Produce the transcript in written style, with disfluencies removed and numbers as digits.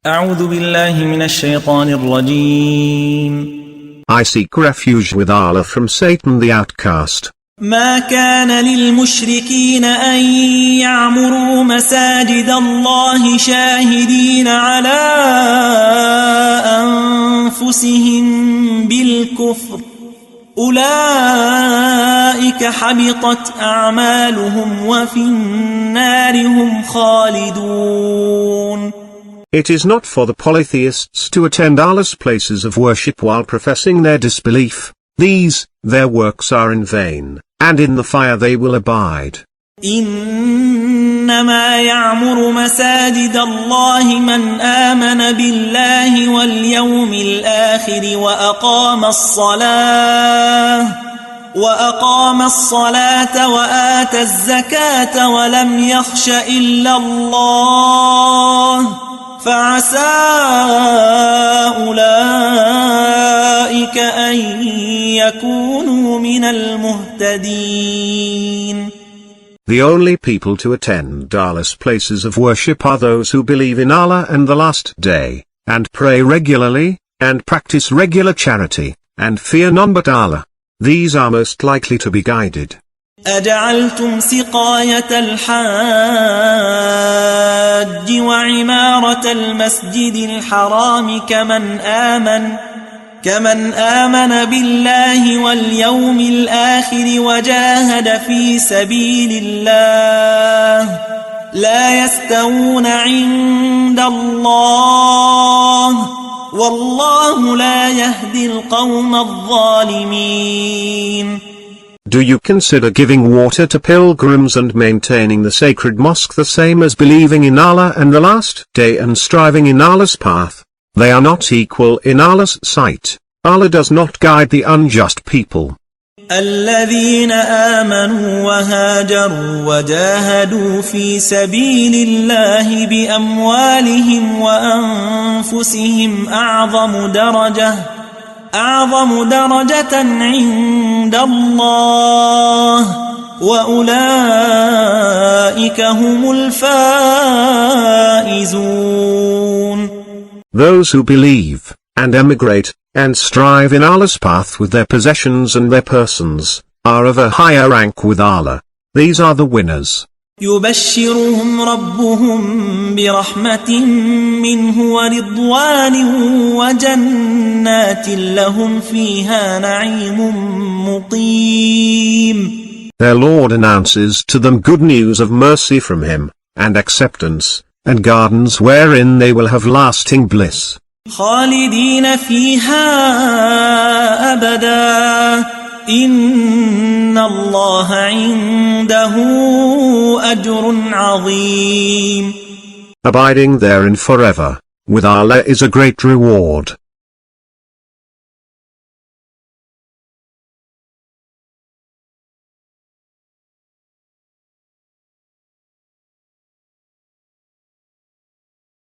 أعوذ بالله من الشيطان الرجيم. I seek refuge with Allah from Satan the outcast. ما كان للمشركين أن يعمروا مساجد الله شاهدين على أنفسهم بالكفر أولئك حبطت أعمالهم وفي النار هم خالدون. It is not for the polytheists to attend Allah's places of worship while professing their disbelief. These, their works are in vain, and in the fire they will abide. إنما يعمر مساجد الله من آمن بالله واليوم الآخر وأقام الصلاة وآتى الزكاة ولم يخش إلا الله فعسى أولئك أن يكونوا من المهتدين. The only people to attend Allah's places of worship are those who believe in Allah and the Last Day, and pray regularly, and practice regular charity, and fear none but Allah. These are most likely to be guided. أجعلتم سقاية الحاج وعمارة المسجد الحرام كمن آمن بالله واليوم الآخر وجاهد في سبيل الله لا يستوون عند الله والله لا يهدي القوم الظالمين. Do you consider giving water to pilgrims and maintaining the sacred mosque the same as believing in Allah and the Last Day and striving in Allah's path? They are not equal in Allah's sight. Allah does not guide the unjust people. الذين آمنوا وهاجروا وجاهدوا في سبيل الله بأموالهم وأنفسهم أعظم درجة عند الله وأولئك هم الفائزون. Those who believe, and emigrate, and strive in Allah's path with their possessions and their persons, are of a higher rank with Allah. These are the winners. يبشرهم ربهم برحمة منه ورضوان وجنات لهم فيها نعيم مقيم. Their Lord announces to them good news of mercy from Him, and acceptance, and gardens wherein they will have lasting bliss. خالدين فيها أبدا إن الله عنده أجر عظيم. Abiding therein forever, with Allah is a great reward.